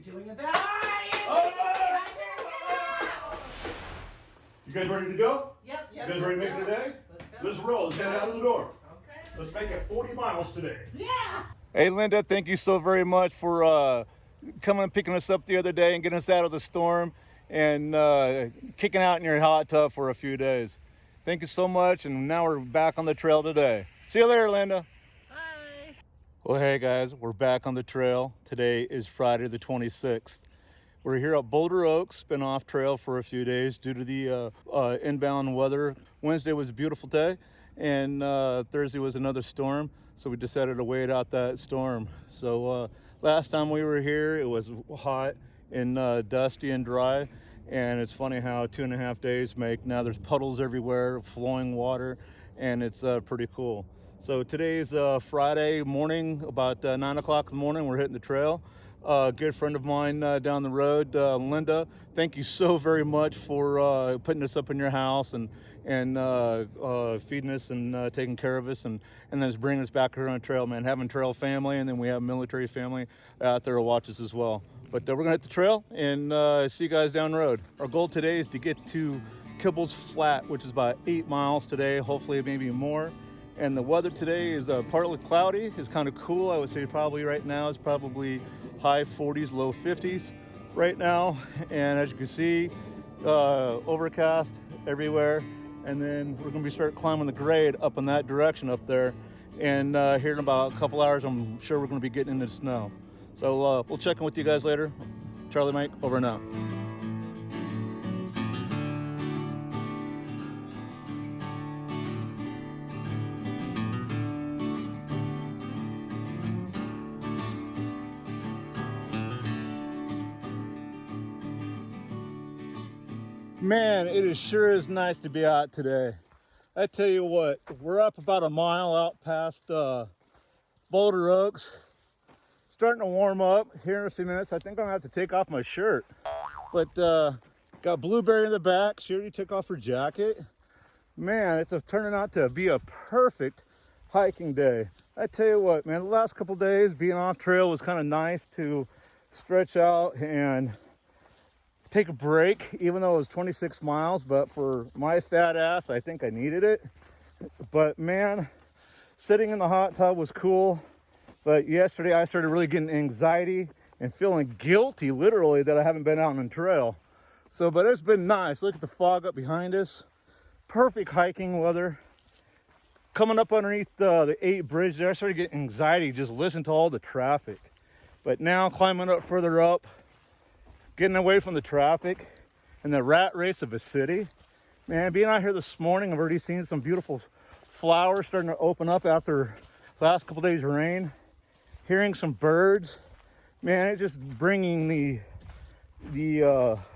doing about it? You guys ready to go? Yep. You guys ready to make it today? Let's roll. Let's head out of the door. Okay. Let's make it 40 miles today. Yeah. Hey, Linda, thank you so very much for coming and picking us up the other day and getting us out of the storm and kicking out in your hot tub for a few days. Thank you so much, and now we're back on the trail today. See you later, Linda. Bye. Well, hey guys, we're back on the trail. Today is Friday the 26th. We're here at Boulder Oaks, been off trail for a few days due to the inbound weather. Wednesday was a beautiful day, and Thursday was another storm, so we decided to wait out that storm. So last time we were here, it was hot and dusty and dry, and it's funny how 2.5 days make, now there's puddles everywhere, flowing water, and it's pretty cool. So today's Friday morning, about 9 o'clock in the morning, we're hitting the trail. A good friend of mine down the road, Linda, thank you so very much for putting us up in your house and feeding us and taking care of us and then just bringing us back here on the trail, man. Having trail family, and then we have military family out there to watch us as well. But we're gonna hit the trail and see you guys down the road. Our goal today is to get to Kibble's Flat, which is about 8 miles today, hopefully maybe more. And the weather today is partly cloudy. It's kind of cool. I would say probably right now it's probably high 40s, low 50s right now. And as you can see, overcast everywhere. And then we're gonna start climbing the grade up in that direction up there. And here in about a couple hours, I'm sure we're gonna be getting into the snow. So we'll check in with you guys later. Charlie Mike, over and out. Man, it is sure is nice to be out today. I tell you what, we're up about a mile out past Boulder Oaks. Starting to warm up here in a few minutes. I think I'm gonna have to take off my shirt. But got Blueberry in the back. She already took off her jacket. Man, it's turning out to be a perfect hiking day. I tell you what, man, the last couple days being off trail was kind of nice to stretch out and take a break, even though it was 26 miles, but for my fat ass, I think I needed it. But man, sitting in the hot tub was cool. But yesterday I started really getting anxiety and feeling guilty, literally, that I haven't been out on the trail. So, but it's been nice. Look at the fog up behind us. Perfect hiking weather. Coming up underneath the 8 bridge there, I started getting anxiety just listening to all the traffic. But now climbing up further up, getting away from the traffic and the rat race of a city. Man, being out here this morning, I've already seen some beautiful flowers starting to open up after the last couple days of rain. Hearing some birds. Man, it's just bringing the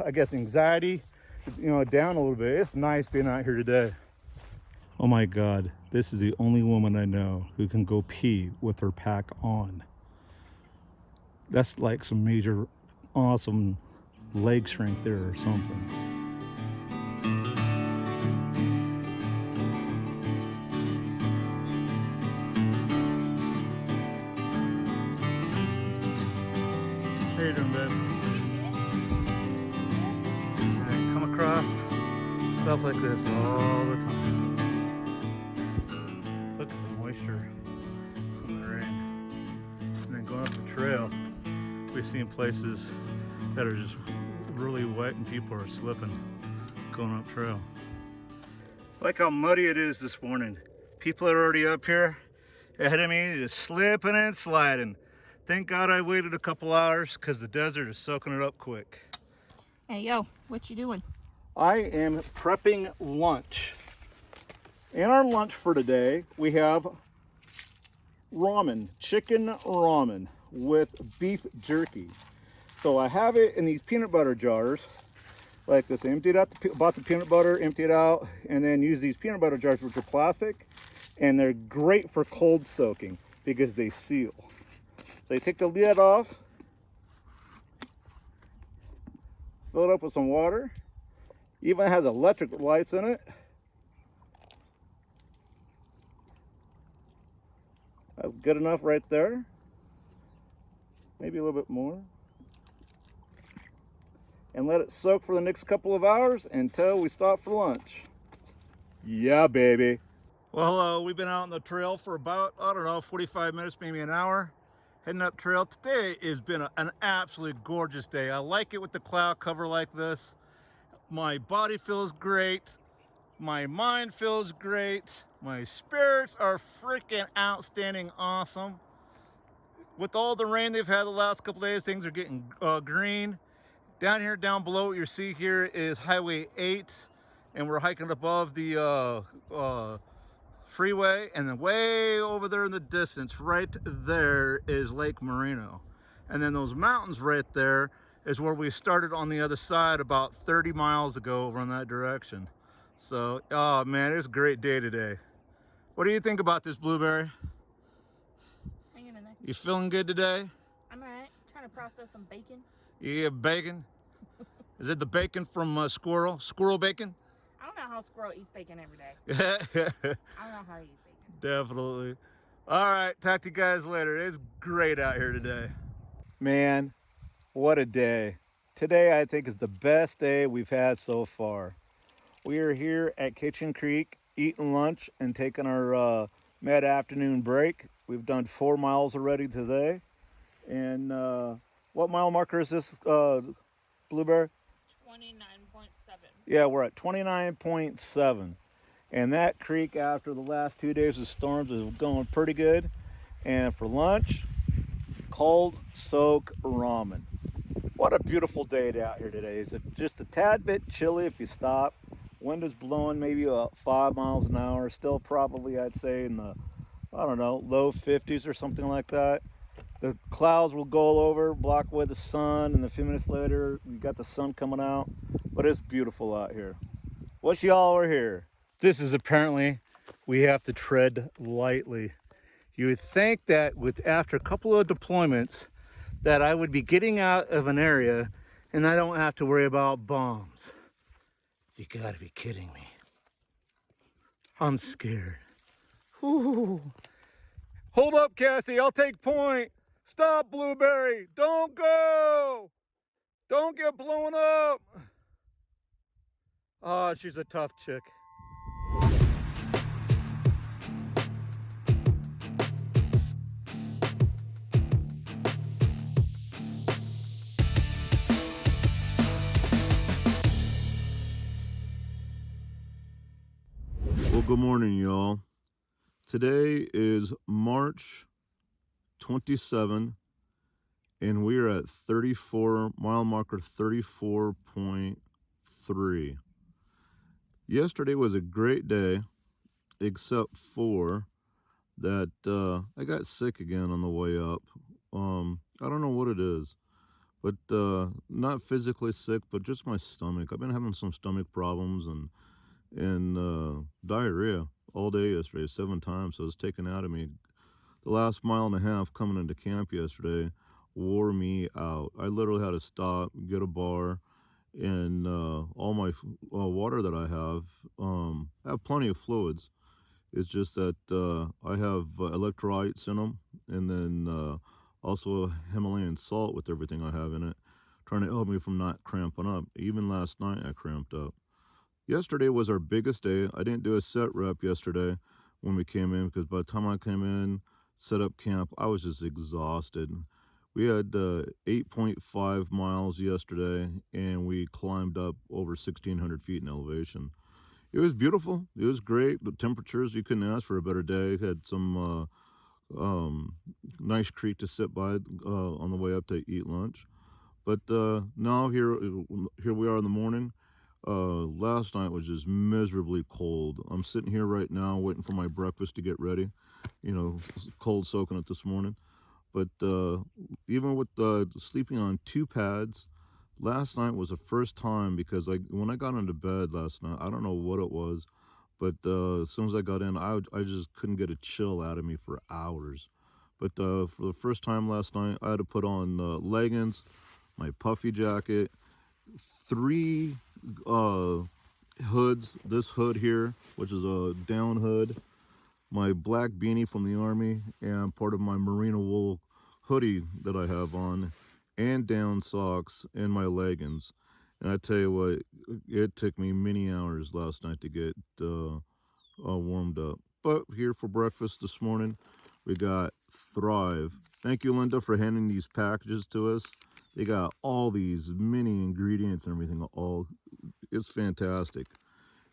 I guess anxiety, down a little bit. It's nice being out here today. Oh my God, this is the only woman I know who can go pee with her pack on. That's like some major awesome leg strength there or something. How you doing, babe? I come across stuff like this all the time. Look at the moisture from the rain. And then going up the trail, we've seen places that are just really wet and people are slipping going up trail. Like how muddy it is this morning. People are already up here ahead of me, just slipping and sliding. Thank God I waited a couple hours because the desert is soaking it up quick. Hey, yo, what you doing? I am prepping lunch. In our lunch for today, we have ramen, chicken ramen with beef jerky. So I have it in these peanut butter jars like this. I emptied out bought the peanut butter, empty it out, and then use these peanut butter jars, which are plastic, and they're great for cold soaking because they seal. So you take the lid off, fill it up with some water, even has electric lights in it. That's good enough right there. Maybe a little bit more. and let it soak for the next couple of hours until we stop for lunch. Yeah, baby. Well, hello. We've been out on the trail for about, I don't know, 45 minutes, maybe an hour. Heading up trail. Today has been an absolutely gorgeous day. I like it with the cloud cover like this. My body feels great. My mind feels great. My spirits are freaking outstanding awesome. With all the rain they've had the last couple days, things are getting green. Down here, down below, what you see here is Highway 8, and we're hiking above the freeway, and then way over there in the distance, right there is Lake Moreno. And then those mountains right there is where we started on the other side about 30 miles ago over in that direction. So, oh man, it's a great day today. What do you think about this, Blueberry? Hanging in there. You feeling good today? I'm alright. Trying to process some bacon. You get bacon? Is it the bacon from squirrel? Squirrel bacon? I don't know how squirrel eats bacon every day. Definitely. I don't know how he eats bacon. All right, talk to you guys later. It's great out here today. Man, what a day. Today I think is the best day we've had so far. We are here at Kitchen Creek eating lunch and taking our mid-afternoon break. We've done 4 miles already today. And what mile marker is this, Blueberry? 29.7. Yeah, we're at 29.7. And that creek, after the last 2 days of storms, is going pretty good. And for lunch, cold soak ramen. What a beautiful day out here today. It's just a tad bit chilly if you stop. Wind is blowing maybe about 5 miles an hour. Still probably, I'd say, in the, I don't know, low 50s or something like that. The clouds will go over, block away the sun, and a few minutes later, we got the sun coming out. But it's beautiful out here. Wish y'all were here. This is apparently, we have to tread lightly. You would think that after a couple of deployments, that I would be getting out of an area and I don't have to worry about bombs. You gotta be kidding me. I'm scared. Whew. Hold up, Cassie, I'll take point. Stop, Blueberry, don't go. Don't get blown up. Oh, she's a tough chick. Well, good morning, y'all. Today is March 27, and we are at 34, mile marker 34.3. Yesterday was a great day, except for that I got sick again on the way up. I don't know what it is, but not physically sick, but just my stomach. I've been having some stomach problems and diarrhea all day yesterday, 7 times. So it was taken out of me. The last mile and a half coming into camp yesterday wore me out. I literally had to stop, get a bar, and all my water that I have plenty of fluids. It's just that I have electrolytes in them, and then also Himalayan salt with everything I have in it, trying to help me from not cramping up. Even last night I cramped up. Yesterday was our biggest day. I didn't do a set rep yesterday when we came in, because by the time I came in, set up camp, I was just exhausted. We had 8.5 miles yesterday, and we climbed up over 1,600 feet in elevation. It was beautiful. It was great. The temperatures, you couldn't ask for a better day. Had some nice creek to sit by on the way up to eat lunch. But now here we are in the morning. Last night was just miserably cold. I'm sitting here right now waiting for my breakfast to get ready. You know, cold soaking it this morning. But even with sleeping on 2 pads, last night was the first time, because when I got into bed last night, I don't know what it was, but as soon as I got in, I just couldn't get a chill out of me for hours. But for the first time last night, I had to put on leggings, my puffy jacket, 3 hoods. This hood here, which is a down hood, my black beanie from the Army, and part of my merino wool hoodie that I have on, and down socks, and my leggings. And I tell you what, it took me many hours last night to get all warmed up. But here for breakfast this morning, we got Thrive. Thank you, Linda, for handing these packages to us. They got all these mini ingredients and everything. It's fantastic.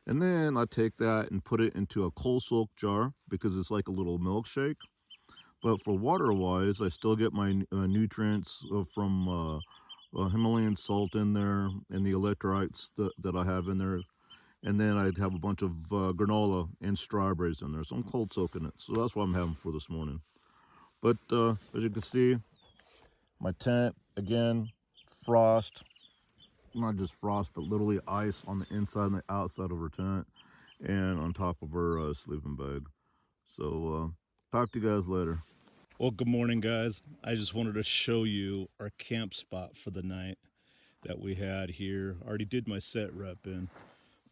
And then I take that and put it into a cold soak jar because it's like a little milkshake. But for water-wise, I still get my nutrients from Himalayan salt in there and the electrolytes that I have in there. And then I'd have a bunch of granola and strawberries in there. So I'm cold soaking it. So that's what I'm having for this morning. But as you can see, my tent, again, frost. Not just frost, but literally ice on the inside and the outside of her tent. And on top of her sleeping bag. So talk to you guys later. Well, good morning, guys. I just wanted to show you our camp spot for the night that we had here. I already did my set rep in.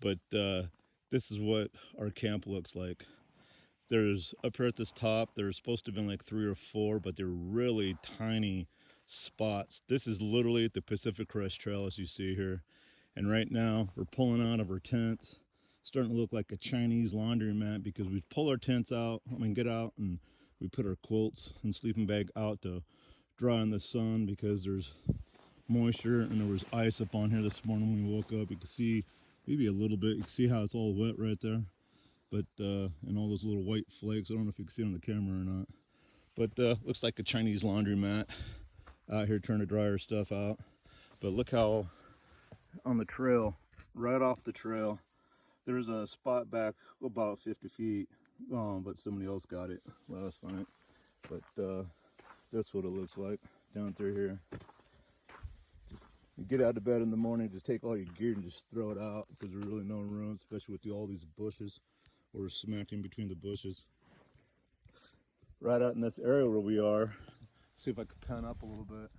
But this is what our camp looks like. There's up here at this top, there's supposed to have been like 3 or 4, but they're really tiny spots. This is literally the Pacific Crest Trail, as you see here. And right now we're pulling out of our tents. It's starting to look like a Chinese laundromat because we pull our tents out, get out, and we put our quilts and sleeping bag out to dry in the sun because there's moisture and there was ice up on here this morning when we woke up. You can see maybe a little bit. You can see how it's all wet right there. But, and all those little white flakes. I don't know if you can see it on the camera or not. But looks like a Chinese laundromat out here trying to dry our stuff out. But look how on the trail, right off the trail, there's a spot back about 50 feet. But somebody else got it last night. But that's what it looks like down through here. You get out of bed in the morning, just take all your gear and just throw it out because there's really no room, especially with all these bushes. We're smacked in between the bushes. Right out in this area where we are. See if I can pan up a little bit.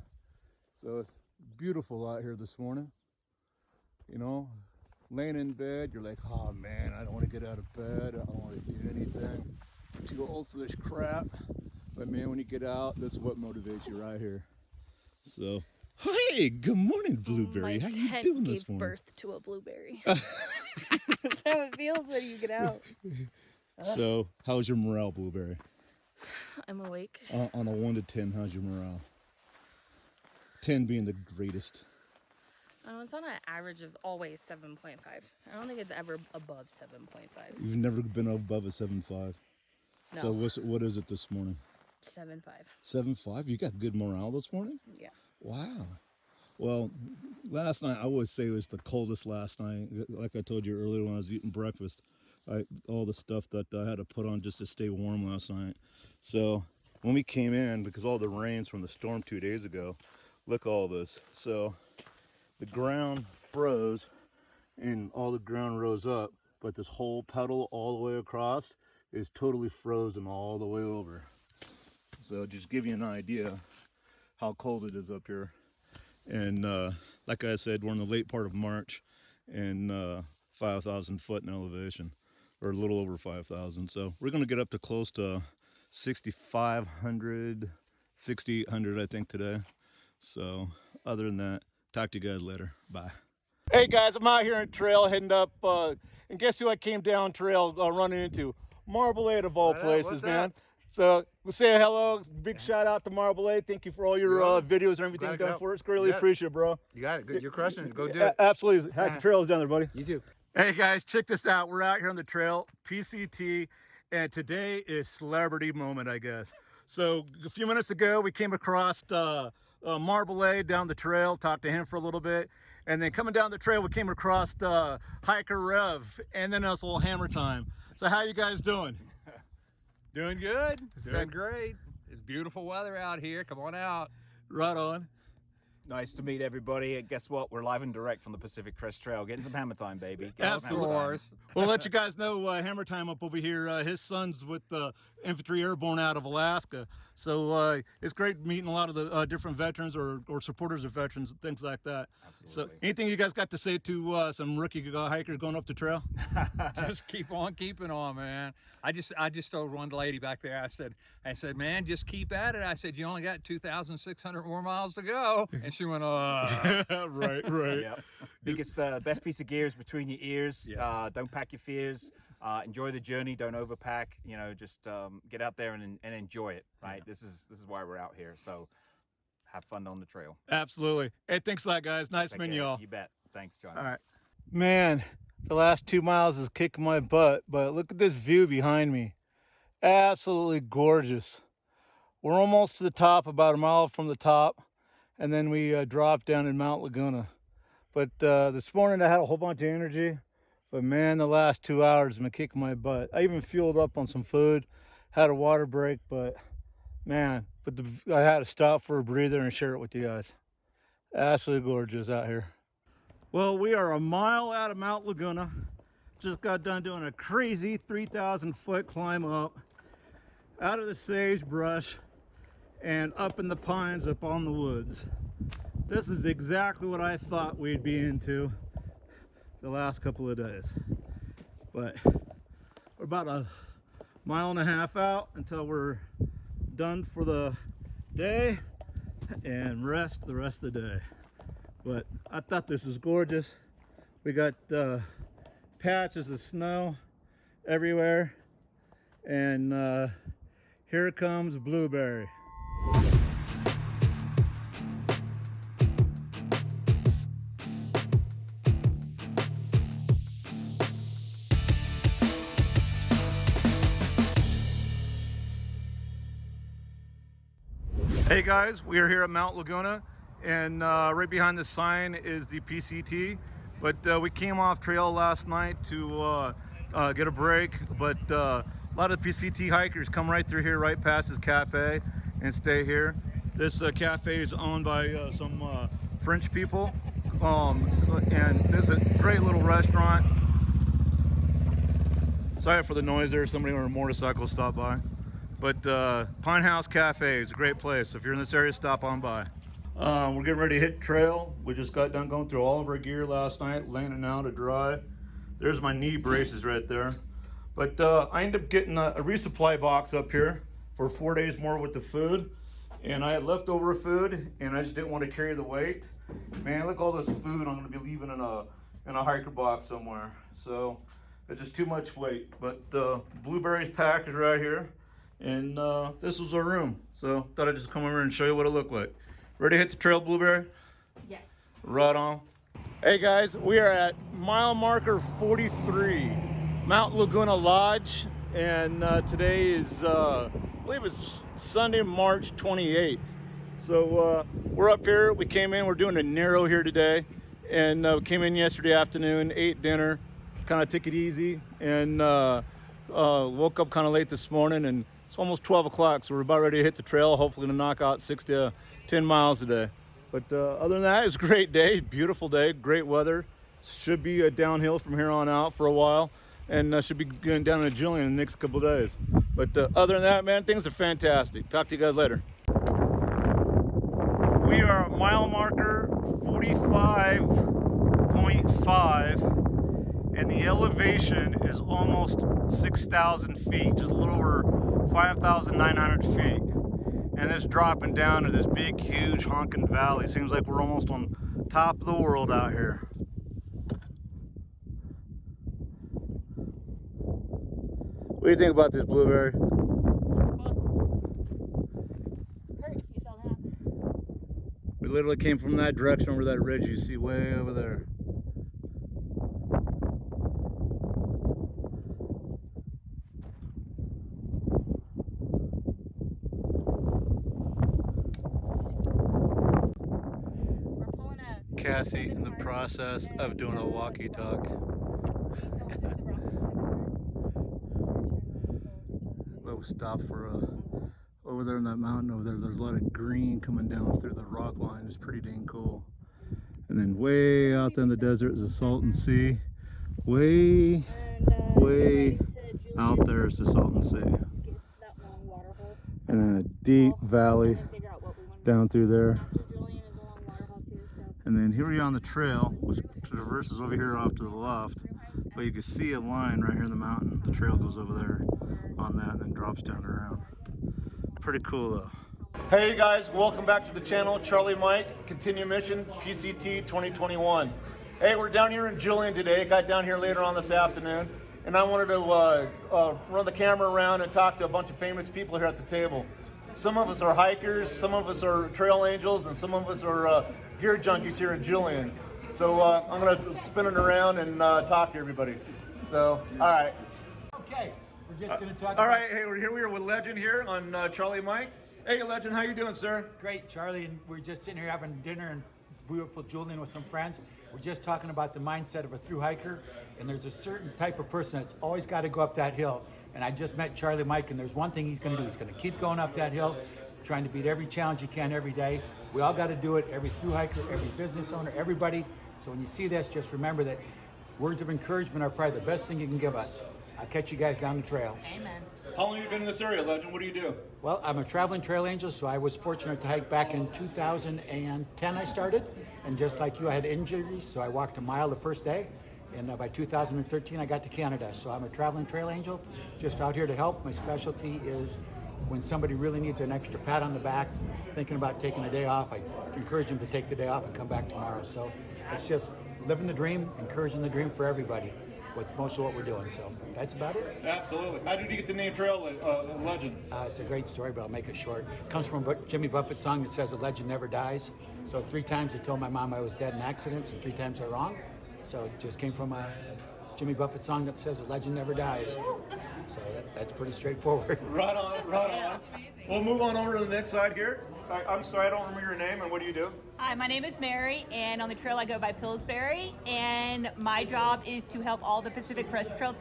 So it's beautiful out here this morning. You know, laying in bed, you're like, oh man, I don't want to get out of bed. I don't want to do anything. I'm too old for this crap. But man, when you get out, this is what motivates you right here. So. Hey, good morning, Blueberry. How you doing this morning? Gave birth to a blueberry. That's how it feels when you get out. So, how's your morale, Blueberry? I'm awake. On a 1 to 10, how's your morale? 10 being the greatest. It's on an average of always 7.5. I don't think it's ever above 7.5. You've never been above a 7.5? No. So what is it this morning? 7.5. 7.5? You got good morale this morning? Yeah. Wow. Well, last night, I would say it was the coldest last night. Like I told you earlier when I was eating breakfast, all the stuff that I had to put on just to stay warm last night. So when we came in, because all the rains from the storm 2 days ago, look all this. So the ground froze and all the ground rose up, but this whole pedal all the way across is totally frozen all the way over. So just give you an idea how cold it is up here. And like I said, we're in the late part of March and 5,000 foot in elevation, or a little over 5,000. So we're going to get up to close to 6,500, 6,800 I think today. So other than that, talk to you guys later. Bye. Hey guys, I'm out here on trail heading up, and guess who I came down trail running into? Marbleade of all places, man. Up? So we'll say hello. Big shout out to Marbleade. Thank you for all your videos and everything you've done for us. Greatly appreciate it, bro. You got it. Good. You're crushing it. Go do it. Absolutely. Happy trails down there, buddy. You too. Hey guys, check this out. We're out here on the trail, PCT, and today is celebrity moment, I guess. So a few minutes ago, we came across Marbleade down the trail, talked to him for a little bit, and then coming down the trail, we came across Hiker Rev, and then it was a little hammer time. So how you guys doing? Doing good. Doing great. It's beautiful weather out here. Come on out. Right on. Nice to meet everybody. And guess what? We're live and direct from the Pacific Crest Trail. Getting some hammer time, baby. Absolutely. We'll let you guys know hammer time up over here. His son's with the Infantry Airborne out of Alaska. So it's great meeting a lot of the different veterans or supporters of veterans and things like that. Absolutely. So anything you guys got to say to some rookie hikers going up the trail? Just keep on keeping on, man. I just told one lady back there, I said, man, just keep at it. I said, you only got 2,600 more miles to go. And And she went, oh. Right, right. Yep. Biggest, best piece of gear is between your ears. Yes. Don't pack your fears. Enjoy the journey. Don't overpack. You know, just get out there and enjoy it. Right. Yeah. This is why we're out here. So have fun on the trail. Absolutely. Hey, thanks a lot, guys. Nice meeting y'all. You bet. Thanks, John. All right. Man, the last 2 miles is kicking my butt, but look at this view behind me. Absolutely gorgeous. We're almost to the top, about a mile from the top, and then we drop down in Mount Laguna. But this morning I had a whole bunch of energy, but man, the last 2 hours have been kicking my butt. I even fueled up on some food, had a water break, but man, I had to stop for a breather and share it with you guys. Absolutely gorgeous out here. Well, we are a mile out of Mount Laguna. Just got done doing a crazy 3,000 foot climb up out of the sagebrush and up in the pines up on the woods. This is exactly what I thought we'd be into the last couple of days. But we're about a mile and a half out until we're done for the day and rest the rest of the day. But I thought this was gorgeous. We got patches of snow everywhere, and here comes Blueberry. Hey guys, we are here at Mount Laguna, and right behind the sign is the PCT. But we came off trail last night to get a break, but a lot of PCT hikers come right through here, right past this cafe, and stay here. This cafe is owned by some French people, and there's a great little restaurant. Sorry for the noise there, somebody on a motorcycle stopped by. But Pine House Cafe is a great place. If you're in this area, stop on by. We're getting ready to hit trail. We just got done going through all of our gear last night, laying it now to dry. There's my knee braces right there. But I ended up getting a resupply box up here for 4 days more with the food. And I had leftover food, and I just didn't want to carry the weight. Man, look at all this food I'm going to be leaving in a hiker box somewhere. So it's just too much weight. But Blueberry's pack is right here. And this was our room. So thought I'd just come over and show you what it looked like. Ready to hit the trail, Blueberry? Yes. Right on. Hey guys, we are at mile marker 43, Mount Laguna Lodge, and today is, I believe it's Sunday, March 28th. So we're up here. We came in. We're doing a narrow here today, and we came in yesterday afternoon, ate dinner, kind of took it easy, and woke up kind of late this morning, and it's almost 12 o'clock, so we're about ready to hit the trail, hopefully to knock out 6 to 10 miles a day. But other than that, it's a great day, beautiful day, great weather. Should be downhill from here on out for a while, and should be going down to Julian in the next couple of days. But other than that, man, things are fantastic. Talk to you guys later. We are at mile marker 45.5, and the elevation is almost 6,000 feet, just a little over 5,900 feet. And it's dropping down to this big, huge, honking valley. Seems like we're almost on top of the world out here. What do you think about this, Blueberry? Hurt if you fell down. We literally came from that direction over that ridge you see way over there. Cassie in the process of doing a walkie talk. We'll stop for over there in that mountain over there. There's a lot of green coming down through the rock line. It's pretty dang cool. And then way out there in the desert is the Salton Sea. Way out there is the Salton Sea. And then a deep valley down through there. And then here we are on the trail, which traverses over here off to the left. But you can see a line right here in the mountain. The trail goes over there on that and then drops down around. Pretty cool though. Hey guys, welcome back to the channel. Charlie Mike, Continue Mission, PCT 2021. Hey, we're down here in Julian today. Got down here later on this afternoon, and I wanted to run the camera around and talk to a bunch of famous people here at the table. Some of us are hikers, some of us are trail angels, and some of us are gear junkies here in Julian. So I'm gonna spin it around and talk to everybody. So, all right. Okay, we're just going to talk All right, hey, we're here. We are with Legend here on Charlie Mike. Hey, Legend, how you doing, sir? Great, Charlie, and we're just sitting here having dinner in beautiful Julian with some friends. We're just talking about the mindset of a thru hiker, and there's a certain type of person that's always got to go up that hill. And I just met Charlie Mike, and there's one thing he's going to do. He's going to keep going up that hill, trying to beat every challenge he can every day. We all got to do it, every thru hiker, every business owner, everybody. So when you see this, just remember that words of encouragement are probably the best thing you can give us. I'll catch you guys down the trail. Amen. How long have you been in this area, Legend? What do you do? Well, I'm a traveling trail angel, so I was fortunate to hike back in 2010 I started. And just like you, I had injuries, so I walked a mile the first day. And by 2013, I got to Canada. So I'm a traveling trail angel, just out here to help. My specialty is when somebody really needs an extra pat on the back, thinking about taking a day off, I encourage them to take the day off and come back tomorrow. So it's just living the dream, encouraging the dream for everybody with most of what we're doing. So that's about it. Absolutely. How did you get the name Trail Legend? It's a great story, but I'll make it short. It comes from a Jimmy Buffett song that says a legend never dies. So 3 times I told my mom I was dead in accidents, and 3 times I was wrong. So it just came from a Jimmy Buffett song that says a legend never dies. So that's pretty straightforward. Right on, right on. We'll move on over to the next side here. I'm sorry, I don't remember your name, and what do you do? Hi, my name is Mary, and on the trail I go by Pillsbury, and my job is to help all the Pacific Crest Trail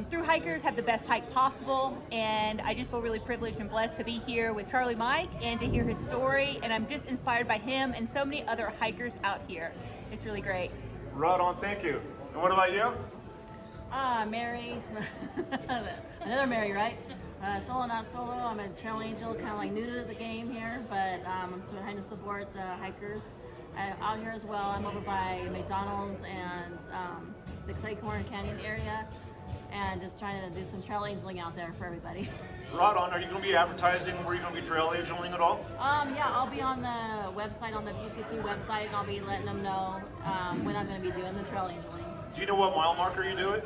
through hikers have the best hike possible, and I just feel really privileged and blessed to be here with Charlie Mike and to hear his story, and I'm just inspired by him and so many other hikers out here. It's really great. Right on, thank you. And what about you? Mary, another Mary, right? Solo, not solo. I'm a trail angel, kind of like new to the game here, but I'm trying to support the hikers out here as well. I'm over by McDonald's and the Claycorn Canyon area, and just trying to do some trail angeling out there for everybody. Right on. Are you going to be advertising? Were you going to be trail angeling at all? Yeah, I'll be on the website, on the PCT website, and I'll be letting them know when I'm going to be doing the trail angeling. Do you know what mile marker you do it?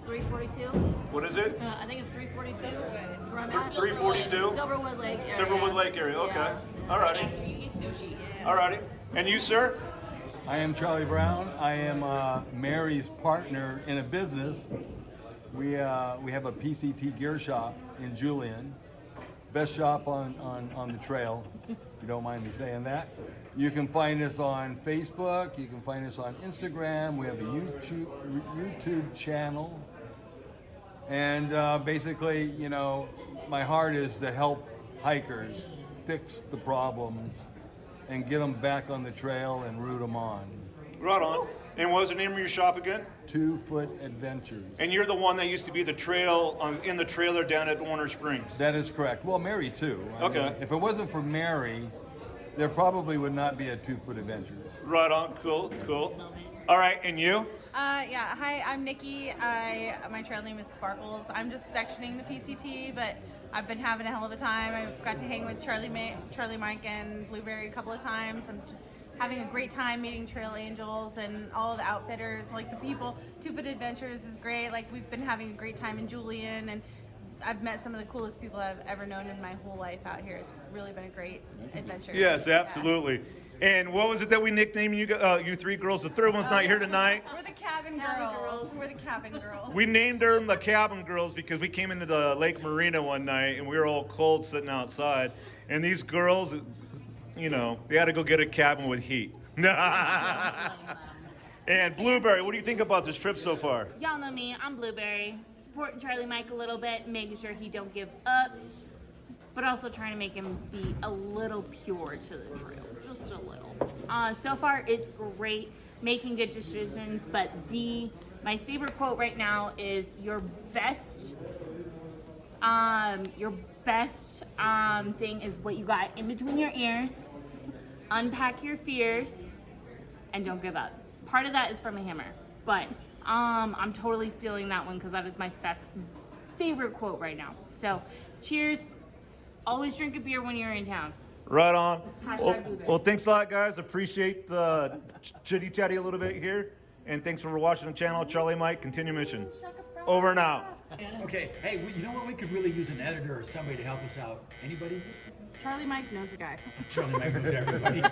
342. What is it? I think it's 342. That's where I'm at. 342? Silverwood Lake area. Silverwood Lake area, okay. Yeah. Alrighty. Sushi. Alrighty. And you, sir? I am Charlie Brown. I am Mary's partner in a business. We have a PCT gear shop in Julian. Best shop on the trail, if you don't mind me saying that. You can find us on Facebook. You can find us on Instagram. We have a YouTube channel. And basically, you know, my heart is to help hikers fix the problems and get them back on the trail and root them on. Right on. And what was the name of your shop again? 2 Foot Adventures. And you're the one that used to be the trail in the trailer down at Warner Springs. That is correct. Well, Mary too. I Okay. mean, if it wasn't for Mary, there probably would not be a 2 Foot Adventures. Right on. Cool, cool. All right, and you? Yeah, hi, I'm Nikki. My trail name is Sparkles. I'm just sectioning the PCT, but I've been having a hell of a time. I've got to hang with Charlie Mike and Blueberry a couple of times. I'm just having a great time meeting trail angels and all of the outfitters, like the people. 2 Foot Adventures is great. Like, we've been having a great time in Julian, and I've met some of the coolest people I've ever known in my whole life out here. It's really been a great adventure. Yes, absolutely. Yeah. And what was it that we nicknamed you 3 girls? The third one's not here tonight. We're the cabin girls. We're the cabin girls. We named her the Cabin Girls because we came into the Lake Marina one night and we were all cold sitting outside. And these girls, you know, they had to go get a cabin with heat. And Blueberry, what do you think about this trip so far? Y'all know me, I'm Blueberry. Supporting Charlie Mike a little bit, making sure he don't give up, but also trying to make him be a little pure to the trail, just a little. So far, it's great, making good decisions, but my favorite quote right now is your best thing is what you got in between your ears. Unpack your fears and don't give up. Part of that is from a hammer, but I'm totally stealing that one because that is my favorite quote right now. So cheers, Always drink a beer when you're in town. Right on. Hashtag blueberry. Well, thanks a lot, guys. Appreciate chitty chatty a little bit here. And thanks for watching the channel. Charlie Mike, continue mission. Over and out. Okay, hey, you know what? We could really use an editor or somebody to help us out. Anybody? Charlie Mike knows a guy. Charlie Mike knows everybody.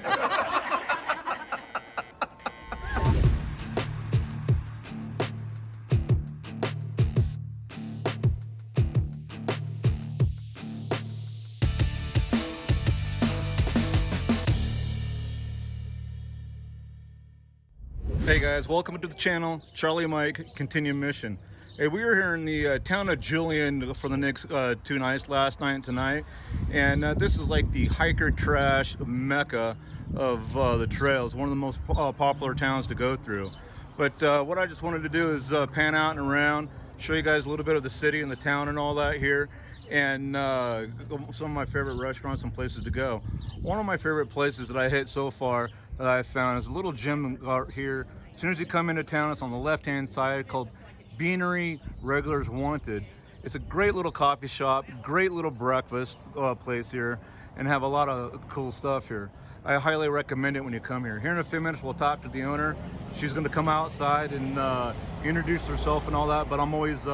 Hey guys, welcome to the channel. Charlie Mike, continue mission. Hey, we were here in the town of Julian for the next 2 nights, last night and tonight. And this is like the hiker trash mecca of the trails, one of the most popular towns to go through. But what I just wanted to do is pan out and around, show you guys a little bit of the city and the town and all that here, and some of my favorite restaurants and places to go. One of my favorite places that I hit so far that I found is a little gym here. As soon as you come into town, it's on the left-hand side, called Beanery Regulars Wanted. It's a great little coffee shop, great little breakfast place here, and have a lot of cool stuff here. I highly recommend it when you come here. Here in a few minutes, we'll talk to the owner. She's going to come outside and introduce herself and all that, but I'm always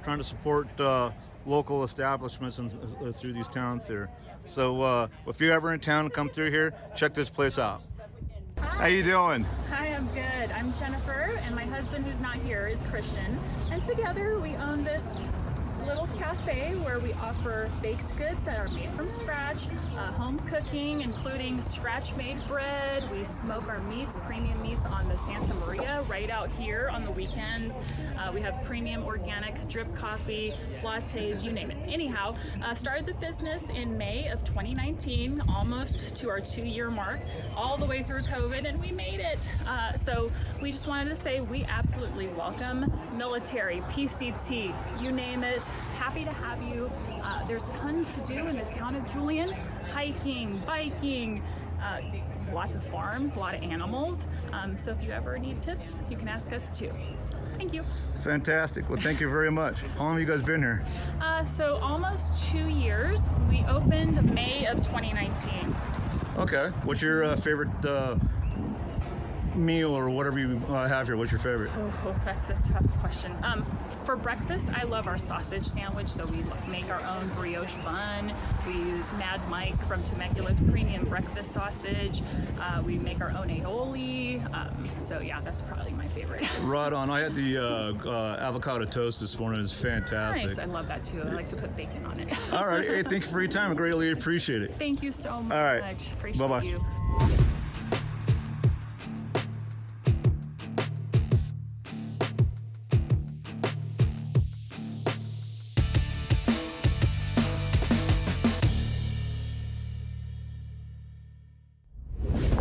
trying to support local establishments and, through these towns here. So if you're ever in town, come through here, check this place out. How you doing? Hi, I'm good. I'm Jennifer, and my husband, who's not here, is Christian. And together we own this little cafe where we offer baked goods that are made from scratch, home cooking, including scratch-made bread. We smoke our meats, premium meats, on the Santa Maria right out here on the weekends. We have premium organic drip coffee, lattes, you name it. Anyhow, started the business in May of 2019, almost to our 2-year mark, all the way through COVID, and we made it. So we just wanted to say we absolutely welcome military, PCT, you name it. Happy to have you. There's tons to do in the town of Julian. Hiking, biking, lots of farms, a lot of animals. So if you ever need tips, you can ask us too. Thank you. Fantastic. Well, thank you very much. How long have you guys been here? So almost 2 years. We opened May of 2019. Okay. What's your favorite meal or whatever you have here? What's your favorite? Oh, that's a tough question. For breakfast, I love our sausage sandwich, so we make our own brioche bun. We use Mad Mike from Temecula's premium breakfast sausage. We make our own aioli. So yeah, that's probably my favorite. Right on. I had the avocado toast this morning. It's fantastic. Nice. I love that too. I like to put bacon on it. All right. Hey, thank you for your time. I greatly appreciate it. Thank you so much. All right. Appreciate Bye-bye. you.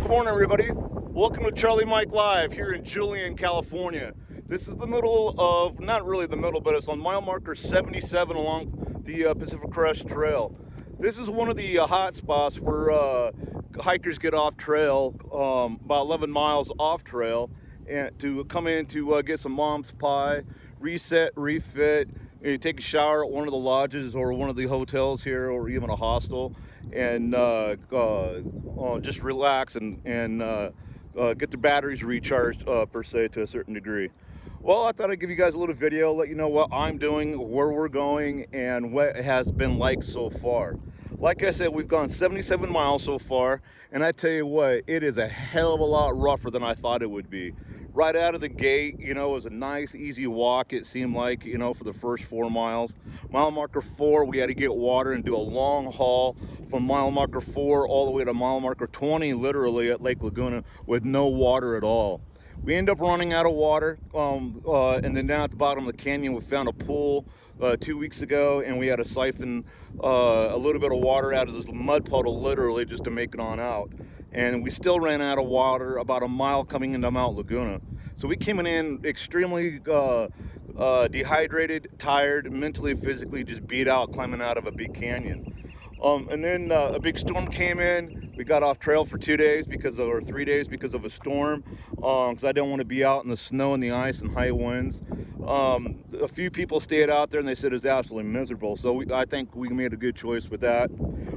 Good morning, everybody. Welcome to Charlie Mike Live here in Julian, California. This is the middle of, not really the middle, but it's on mile marker 77 along the Pacific Crest Trail. This is one of the hot spots where hikers get off trail, about 11 miles off trail, and to come in to get some mom's pie, reset, refit, and take a shower at one of the lodges or one of the hotels here, or even a hostel, and just relax and get the batteries recharged per se to a certain degree. Well, I thought I'd give you guys a little video, let you know what I'm doing, where we're going, and what it has been like so far. Like I said, we've gone 77 miles so far, and I tell you what, it is a hell of a lot rougher than I thought it would be. Right out of the gate, you know, it was a nice, easy walk, it seemed like, you know, for the first 4 miles. Mile marker 4, we had to get water and do a long haul from mile marker 4 all the way to mile marker 20, literally at Lake Laguna, with no water at all. We ended up running out of water, and then down at the bottom of the canyon, we found a pool 2 weeks ago, and we had to siphon a little bit of water out of this mud puddle, literally, just to make it on out. And we still ran out of water about a mile coming into Mount Laguna. So we came in extremely dehydrated, tired, mentally, physically, just beat out climbing out of a big canyon. And then a big storm came in. We got off trail for 2 days or 3 days because of a storm, because I didn't want to be out in the snow and the ice and high winds. a few people stayed out there and they said it's absolutely miserable. So I think we made a good choice with that.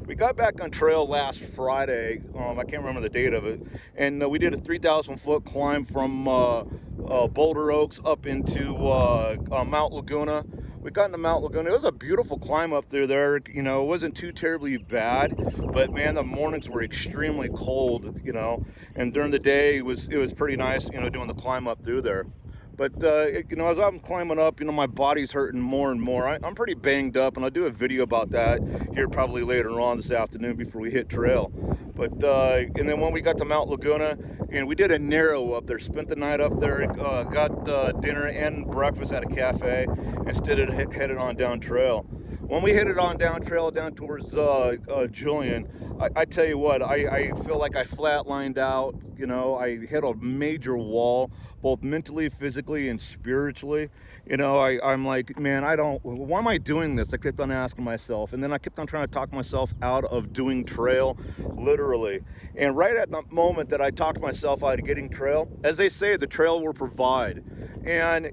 We got back on trail last Friday. I can't remember the date of it. And we did a 3,000-foot climb from Boulder Oaks up into Mount Laguna. We got into Mount Laguna. It was a beautiful climb up there. You know, it wasn't too terribly bad, but man, the mornings were extremely cold, you know, and during the day it was pretty nice, you know, doing the climb up through there. But, you know, as I'm climbing up, you know, my body's hurting more and more. I'm pretty banged up, and I'll do a video about that here probably later on this afternoon before we hit trail. But, and then when we got to Mount Laguna, and we did a narrow up there, spent the night up there, got dinner and breakfast at a cafe instead of headed on down trail. When we headed on down trail down towards Julian, I tell you what, I feel like I flatlined out. You know, I hit a major wall, both mentally, physically, and spiritually. You know, I'm like, man, why am I doing this? I kept on asking myself. And then I kept on trying to talk myself out of doing trail, literally. And right at the moment that I talked myself out of getting trail, as they say, the trail will provide. And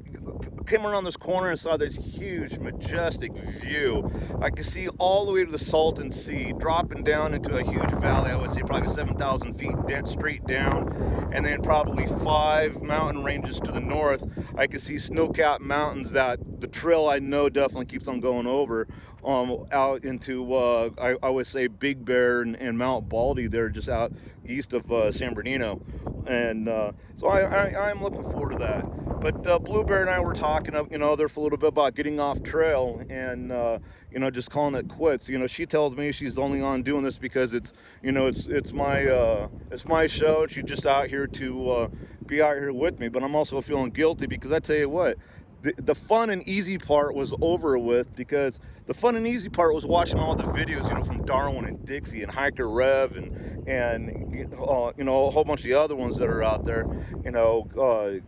came around this corner and saw this huge, majestic view. I could see all the way to the Salton Sea, dropping down into a huge valley. I would say probably 7,000 feet straight down, and then probably 5 mountain ranges to the north. I could see snow-capped mountains that the trail I know definitely keeps on going over, out into I would say Big Bear and Mount Baldy. They're just out east of San Bernardino, and so I'm looking forward to that. But Blueberry and I were talking, you know, there for a little bit about getting off trail and, you know, just calling it quits. You know, she tells me she's only on doing this because it's, you know, it's my show. She's just out here to be out here with me. But I'm also feeling guilty because I tell you what, the fun and easy part was over with, because the fun and easy part was watching all the videos, you know, from Darwin and Dixie and Hiker Rev and you know, a whole bunch of the other ones that are out there, you know,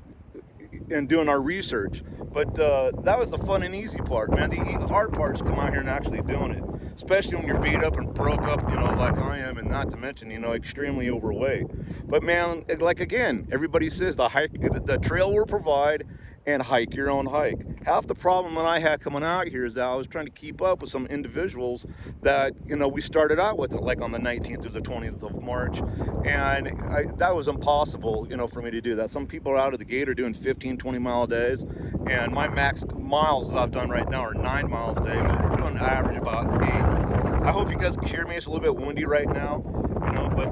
and doing our research. But that was the fun and easy part, man. The hard part is come out here and actually doing it, especially when you're beat up and broke up, you know, like I am, and not to mention, you know, extremely overweight. But man, like again, everybody says the trail will provide, and hike your own hike. Half the problem that I had coming out here is that I was trying to keep up with some individuals that, you know, we started out with, like on the 19th or the 20th of March, and that was impossible, you know, for me to do that. Some people out of the gate are doing 15, 20-mile days, and my max miles that I've done right now are 9 miles a day, but we're doing an average about 8. I hope you guys can hear me. It's a little bit windy right now, you know, but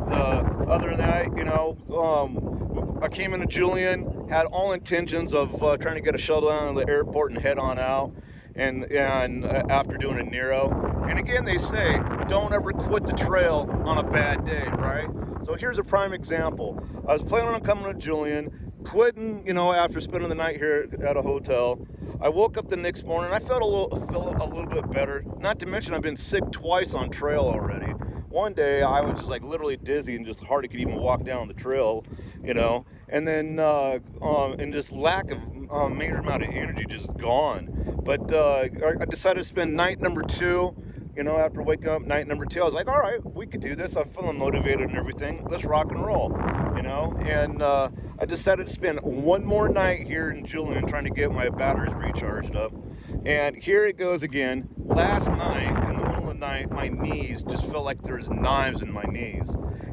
other than that, you know, I came into Julian, had all intentions of trying to get a shuttle down to the airport and head on out, and after doing a Nero. And again, they say, don't ever quit the trail on a bad day, right? So here's a prime example. I was planning on coming to Julian, quitting, you know, after spending the night here at a hotel. I woke up the next morning, I felt a little bit better. Not to mention I've been sick twice on trail already. One day I was just like literally dizzy and just hardly could even walk down the trail, you know, and then and just lack of major amount of energy just gone. But I decided to spend night number 2, you know, after waking up night number 2. I was like, all right, we could do this. I'm feeling motivated and everything. Let's rock and roll, you know. And I decided to spend one more night here in Julian trying to get my batteries recharged up. And here it goes again. Last night, in the middle of the night, my knees just felt like there's knives in my knees.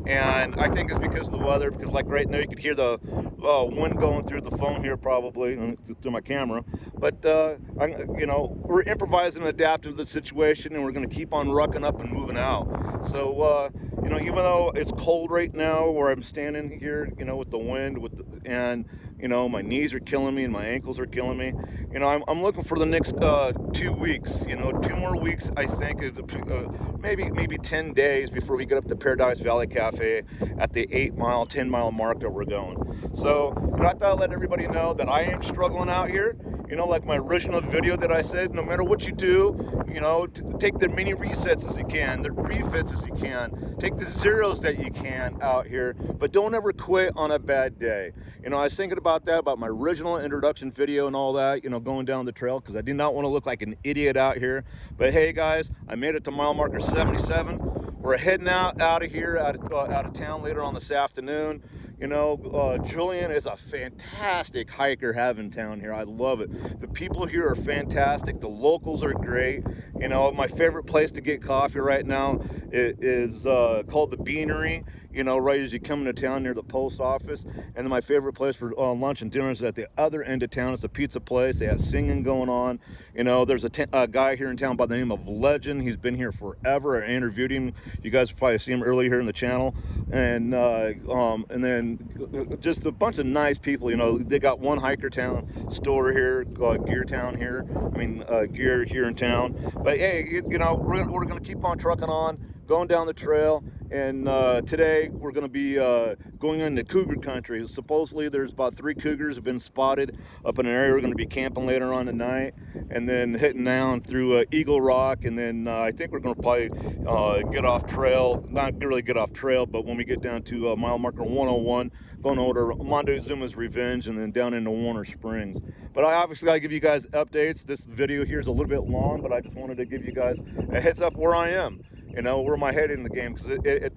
And I think it's because of the weather, because like right now you could hear the wind going through the phone here probably, through my camera. But, you know, we're improvising and adapting to the situation, and we're going to keep on rucking up and moving out. So, you know, even though it's cold right now where I'm standing here, you know, with the wind, and, you know, my knees are killing me and my ankles are killing me. You know, I'm looking for the next 2 weeks, you know, 2 more weeks, I think, is maybe 10 days before we get up to Paradise Valley Cafe at the 8-mile, 10-mile mark that we're going. So, you know, I thought I'd let everybody know that I am struggling out here. You know, like my original video that I said, no matter what you do, you know, take the mini resets as you can, the refits as you can, take the zeros that you can out here, but don't ever quit on a bad day. You know, I was thinking about that, about my original introduction video and all that, you know, going down the trail, because I did not want to look like an idiot out here. But hey, guys, I made it to mile marker 77. We're heading out of here, out of town later on this afternoon. You know, Julian is a fantastic hiker having town here. I love it. The people here are fantastic. The locals are great. You know, my favorite place to get coffee right now is called the Beanery. You know, right as you come into town near the post office. And then my favorite place for lunch and dinner is at the other end of town. It's a pizza place. They have singing going on. You know, there's a guy here in town by the name of Legend. He's been here forever. I interviewed him. You guys probably see him earlier here in the channel. And then just a bunch of nice people. You know, they got one hiker town store here, Gear Town here. I mean, Gear here in town. But hey, you know, we're going to keep on trucking on, going down the trail. And today we're going to be going into cougar country. Supposedly there's about 3 cougars have been spotted up in an area we're going to be camping later on tonight, and then hitting down through Eagle Rock, and then I think we're going to probably get off trail, not really get off trail, but when we get down to mile marker 101, going over to Montezuma's Revenge, and then down into Warner Springs. But I obviously got to give you guys updates. This video here is a little bit long, but I just wanted to give you guys a heads up where I am. You know, where my head in the game, because it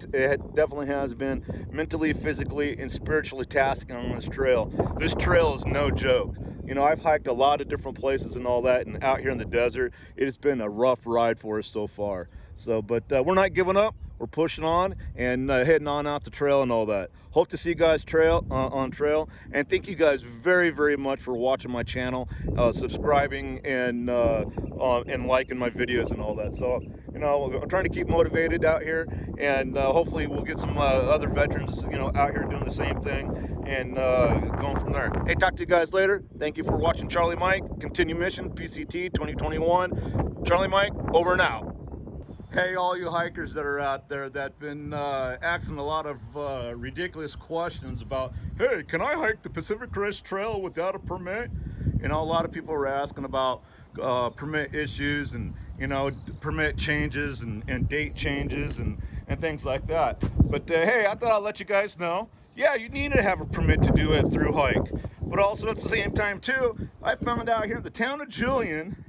definitely has been mentally, physically, and spiritually tasking on this trail. This trail is no joke. You know, I've hiked a lot of different places and all that, and out here in the desert, it has been a rough ride for us so far. So, but we're not giving up. We're pushing on and heading on out the trail and all that. Hope to see you guys on trail, and thank you guys very, very much for watching my channel, subscribing, and liking my videos and all that. So, you know, I'm trying to keep motivated out here, and hopefully we'll get some other veterans, you know, out here doing the same thing, and going from there. Hey, talk to you guys later. Thank you for watching Charlie Mike. Continue mission, PCT 2021. Charlie Mike, over and out. Hey, all you hikers that are out there that been asking a lot of ridiculous questions about, hey, can I hike the Pacific Crest Trail without a permit? You know, a lot of people are asking about permit issues and, you know, permit changes and date changes and things like that. But hey, I thought I'd let you guys know, yeah, you need to have a permit to do a through hike. But also at the same time too, I found out here in the town of Julian,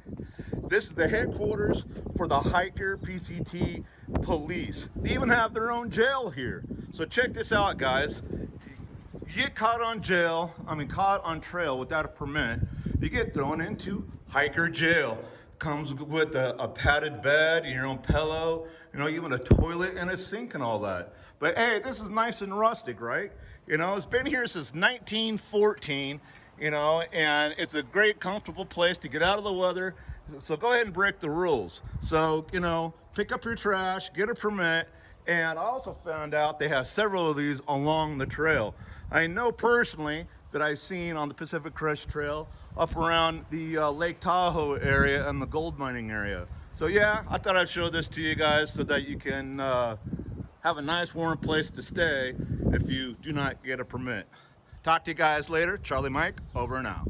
this is the headquarters for the hiker PCT police. They even have their own jail here. So check this out, guys. You get caught on caught on trail without a permit, you get thrown into hiker jail. Comes with a padded bed, your own pillow, you know, even a toilet and a sink and all that. But hey, this is nice and rustic, right? You know, it's been here since 1914, you know, and it's a great, comfortable place to get out of the weather. So go ahead and break the rules. So, you know, pick up your trash, get a permit, and I also found out they have several of these along the trail. I know personally that I've seen on the Pacific Crest Trail up around the Lake Tahoe area and the gold mining area. So yeah, I thought I'd show this to you guys so that you can have a nice warm place to stay if you do not get a permit. Talk to you guys later. Charlie Mike, over and out.